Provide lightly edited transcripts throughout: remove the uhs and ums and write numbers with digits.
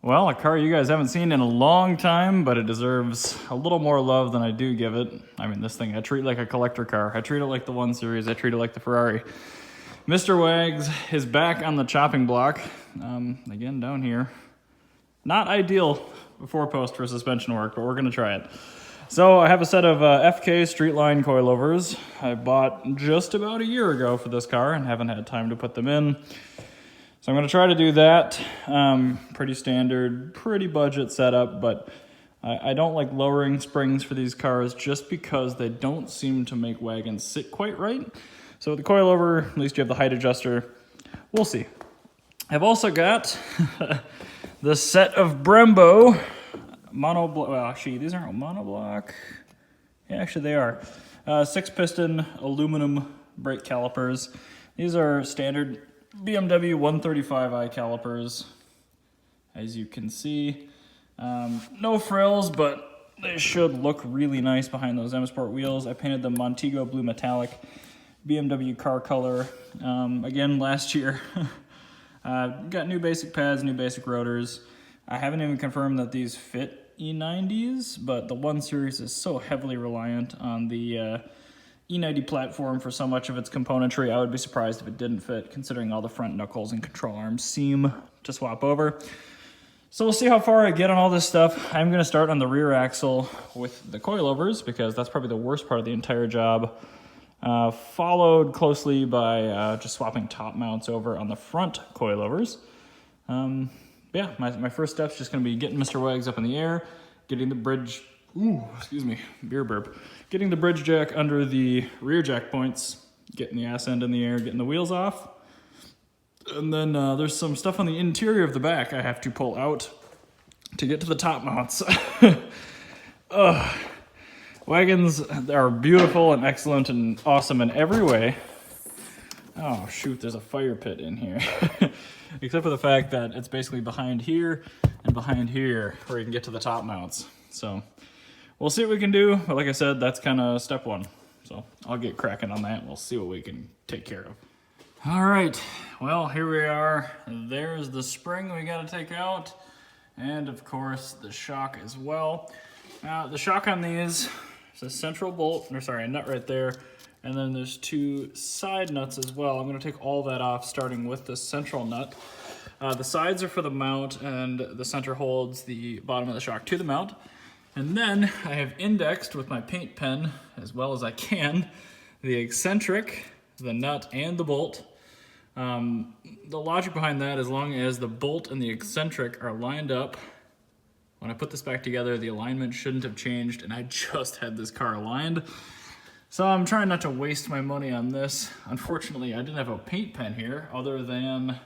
Well, a car you guys haven't seen in a long time, but it deserves a little more love than I do give it. I mean, this thing I treat like a collector car. I treat it like the 1 Series. I treat it like the Ferrari. Mr. Wags is back on the chopping block. Again, down here. Not ideal before post for suspension work, but we're going to try it. So I have a set of FK Streetline coilovers I bought just about a year ago for this car and haven't had time to put them in. So I'm going to try to do that. Pretty standard, pretty budget setup, but I don't like lowering springs for these cars just because they don't seem to make wagons sit quite right. So with the coilover, at least you have the height adjuster. We'll see. I've also got the set of Brembo monoblock. Well, actually, these aren't monoblock. Yeah, actually they are. 6-piston aluminum brake calipers. These are standard BMW 135i calipers, as you can see. No frills, but they should look really nice behind those M Sport wheels. I painted them Montego blue metallic, BMW car color. Again, last year. Got new basic pads, new basic rotors. I haven't even confirmed that these fit E90s, but the 1 Series is so heavily reliant on the E90 platform for so much of its componentry. I would be surprised if it didn't fit, considering all the front knuckles and control arms seem to swap over. So we'll see how far I get on all this stuff. I'm going to start on the rear axle with the coilovers, because that's probably the worst part of the entire job. Followed closely by just swapping top mounts over on the front coilovers. Yeah, my first step's just going to be getting Mr. Wags up in the air, getting the bridge... Ooh, excuse me, beer burp. Getting the bridge jack under the rear jack points, getting the ass end in the air, getting the wheels off. And then there's some stuff on the interior of the back I have to pull out to get to the top mounts. Wagons are beautiful and excellent and awesome in every way. Oh shoot, there's a fire pit in here. Except for the fact that it's basically behind here and behind here where you can get to the top mounts. So we'll see what we can do, but like I said, that's kind of step one. So I'll get cracking on that and we'll see what we can take care of. All right, well, here we are. There's the spring we got to take out, and of course the shock as well. The shock on these is a central bolt, or sorry, a nut right there, and then there's 2 side nuts as well. I'm going to take all that off, starting with the central nut. The sides are for the mount, and the center holds the bottom of the shock to the mount. And then I have indexed with my paint pen, as well as I can, the eccentric, the nut, and the bolt. The logic behind that, as long as the bolt and the eccentric are lined up, when I put this back together, the alignment shouldn't have changed, and I just had this car aligned. So I'm trying not to waste my money on this. Unfortunately, I didn't have a paint pen here, other than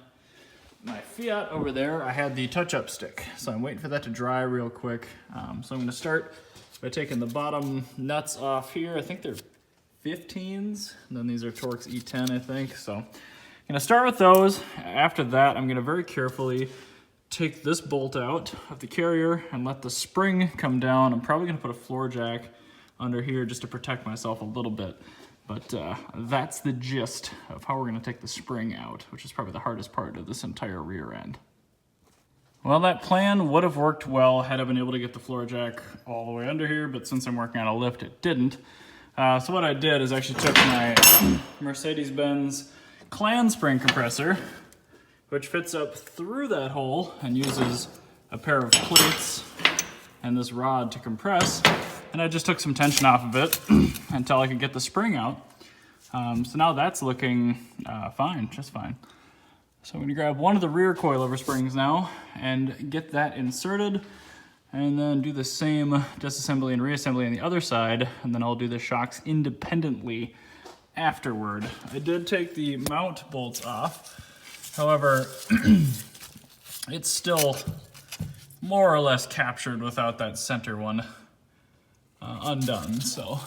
my Fiat over there. I had the touch-up stick, so I'm waiting for that to dry real quick. So I'm going to start by taking the bottom nuts off here. I think they're 15s, and then these are Torx E10, I think. So I'm going to start with those. After that, I'm going to very carefully take this bolt out of the carrier and let the spring come down. I'm probably going to put a floor jack under here just to protect myself a little bit. But that's the gist of how we're going to take the spring out, which is probably the hardest part of this entire rear end. Well, that plan would have worked well had I been able to get the floor jack all the way under here, but since I'm working on a lift, it didn't. So what I did is actually took my Mercedes-Benz clan spring compressor, which fits up through that hole and uses a pair of plates and this rod to compress. And I just took some tension off of it until I could get the spring out. So now that's looking fine, just fine. So I'm going to grab one of the rear coilover springs now and get that inserted, and then do the same disassembly and reassembly on the other side, and then I'll do the shocks independently afterward. I did take the mount bolts off. However, it's still more or less captured without that center one undone. So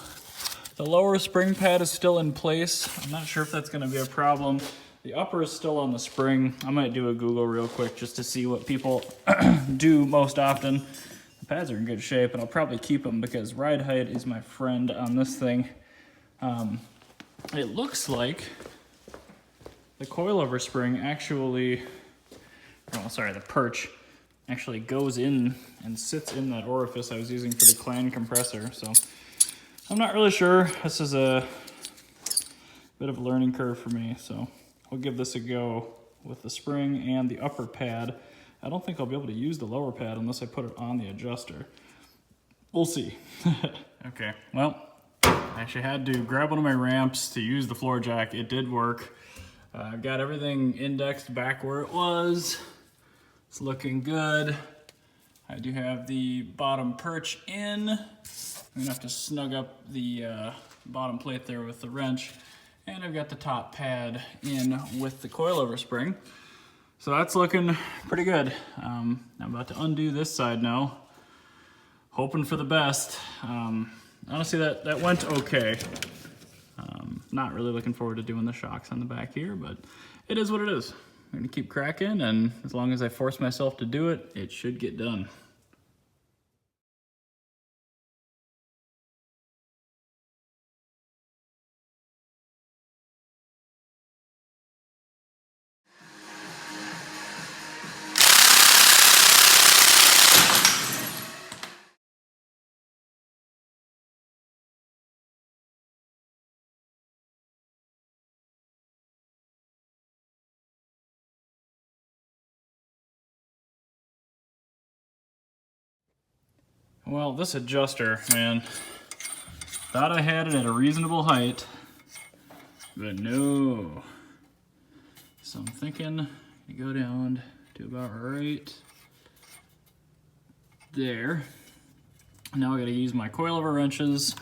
the lower spring pad is still in place. I'm not sure if that's going to be a problem. The upper is still on the spring. I might do a Google real quick just to see what people do most often. The pads are in good shape, and I'll probably keep them because ride height is my friend on this thing. It looks like the coilover spring actually, oh sorry, the perch actually goes in and sits in that orifice I was using for the clan compressor. So I'm not really sure. This is a bit of a learning curve for me, so I'll give this a go with the spring and the upper pad. I don't think I'll be able to use the lower pad unless I put it on the adjuster. We'll see. Okay, well, I actually had to grab one of my ramps to use the floor jack. It did work. I've got everything indexed back where it was. It's looking good. I do have the bottom perch in. I'm gonna have to snug up the bottom plate there with the wrench. And I've got the top pad in with the coilover spring. So that's looking pretty good. I'm about to undo this side now. Hoping for the best. Honestly, that went okay. Not really looking forward to doing the shocks on the back here, but it is what it is. I'm gonna keep cracking, and as long as I force myself to do it, it should get done. Well, this adjuster, man, thought I had it at a reasonable height, but no. So I'm thinking you go down to about right there. Now I gotta use my coilover wrenches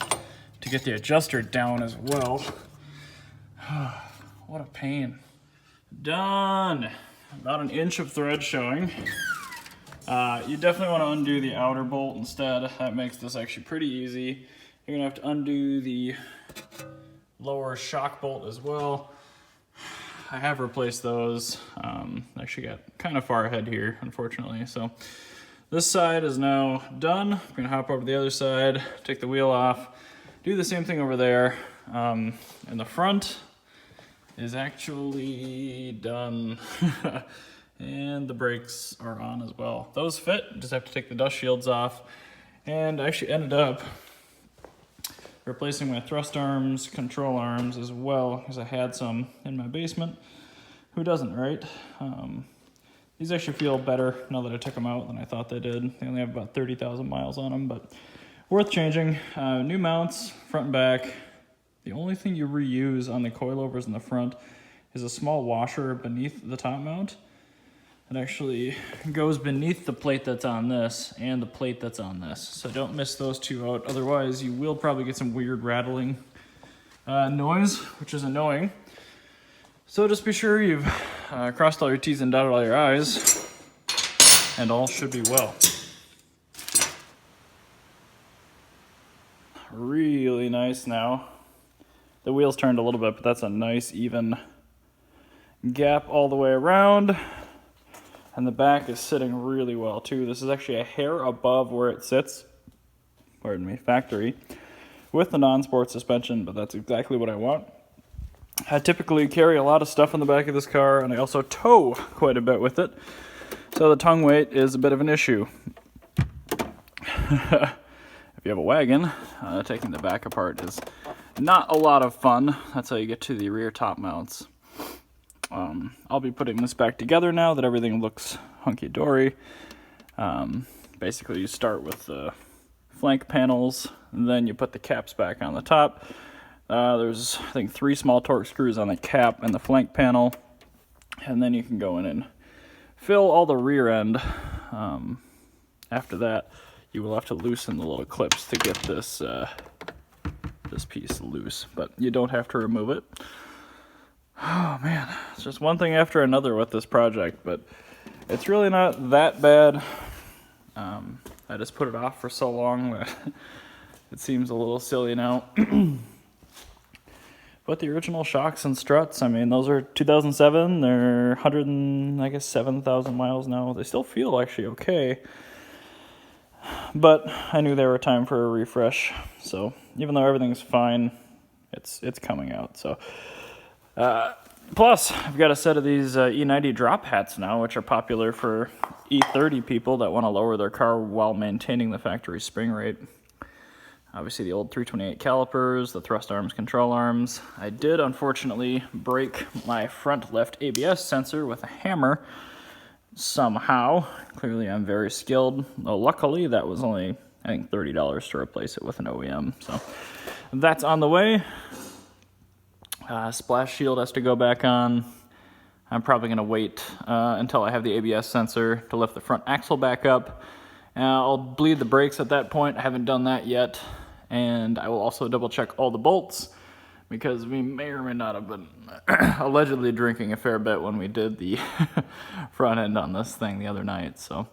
to get the adjuster down as well. What a pain. Done. About an inch of thread showing. You definitely want to undo the outer bolt instead. That makes this actually pretty easy. You're gonna have to undo the lower shock bolt as well. I have replaced those. Actually got kind of far ahead here, unfortunately. So this side is now done. I'm gonna hop over to the other side, take the wheel off, do the same thing over there. And the front is actually done. And the brakes are on as well. Those fit, just have to take the dust shields off. And I actually ended up replacing my thrust arms, control arms as well, because I had some in my basement. Who doesn't, right? These actually feel better now that I took them out than I thought they did. They only have about 30,000 miles on them, but worth changing. New mounts, front and back. The only thing you reuse on the coilovers in the front is a small washer beneath the top mount. It actually goes beneath the plate that's on this and the plate that's on this. So don't miss those two out. Otherwise, you will probably get some weird rattling noise, which is annoying. So just be sure you've crossed all your T's and dotted all your I's, and all should be well. Really nice now. The wheels turned a little bit, but that's a nice even gap all the way around. And the back is sitting really well too. This is actually a hair above where it sits, pardon me, factory, with the non-sport suspension, but that's exactly what I want. I typically carry a lot of stuff in the back of this car, and I also tow quite a bit with it. So the tongue weight is a bit of an issue. If you have a wagon, taking the back apart is not a lot of fun. That's how you get to the rear top mounts. I'll be putting this back together now that everything looks hunky-dory. Basically, you start with the flank panels, and then you put the caps back on the top. There's, I think, 3 small torque screws on the cap and the flank panel, and then you can go in and fill all the rear end. After that, you will have to loosen the little clips to get this piece loose, but you don't have to remove it. Oh man, it's just one thing after another with this project, but it's really not that bad. I just put it off for so long that it seems a little silly now. But the original shocks and struts, I mean, those are 2007. They're 107,000 miles now. They still feel actually okay. But I knew they were time for a refresh. So even though everything's fine, it's coming out. So Plus, I've got a set of these E90 drop hats now, which are popular for E30 people that want to lower their car while maintaining the factory spring rate. Obviously the old 328 calipers, the thrust arms, control arms. I did unfortunately break my front left ABS sensor with a hammer somehow. Clearly I'm very skilled. Though luckily that was only, I think, $30 to replace it with an OEM. So that's on the way. Splash shield has to go back on. I'm probably going to wait until I have the ABS sensor to lift the front axle back up. I'll bleed the brakes at that point. I haven't done that yet. And I will also double check all the bolts because we may or may not have been allegedly drinking a fair bit when we did the front end on this thing the other night. So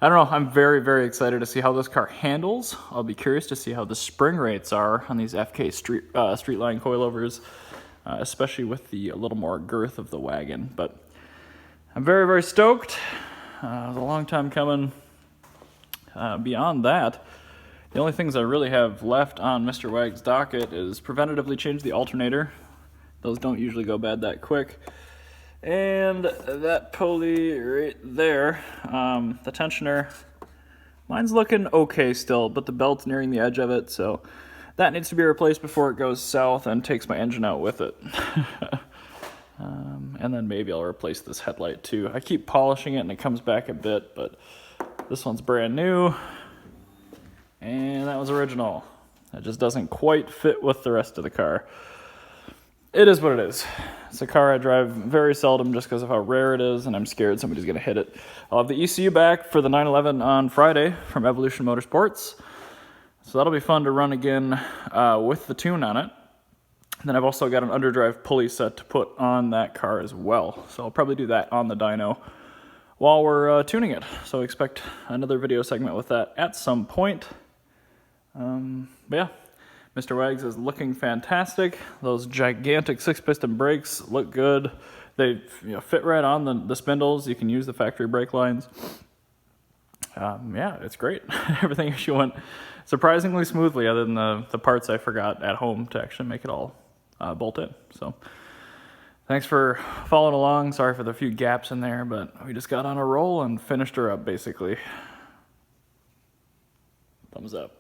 I don't know. I'm very, very excited to see how this car handles. I'll be curious to see how the spring rates are on these FK street line coilovers, especially with the a little more girth of the wagon. But I'm very, very stoked. It was a long time coming. Beyond that, the only things I really have left on Mr. Wag's docket is preventatively change the alternator. Those don't usually go bad that quick. And that pulley right there, the tensioner, mine's looking okay still, but the belt's nearing the edge of it, so that needs to be replaced before it goes south and takes my engine out with it. And then maybe I'll replace this headlight too. I keep polishing it and it comes back a bit, but this one's brand new. And that was original. It just doesn't quite fit with the rest of the car. It is what it is. It's a car I drive very seldom just because of how rare it is, and I'm scared somebody's going to hit it. I'll have the ECU back for the 911 on Friday from Evolution Motorsports. So that'll be fun to run again with the tune on it. And then I've also got an underdrive pulley set to put on that car as well. So I'll probably do that on the dyno while we're tuning it. So expect another video segment with that at some point. But yeah, Mr. Wags is looking fantastic. Those gigantic 6-piston brakes look good. They fit right on the spindles. You can use the factory brake lines. Yeah, it's great. Everything actually went surprisingly smoothly, other than the parts I forgot at home to actually make it all bolt in. So thanks for following along. Sorry for the few gaps in there, but we just got on a roll and finished her up basically. Thumbs up.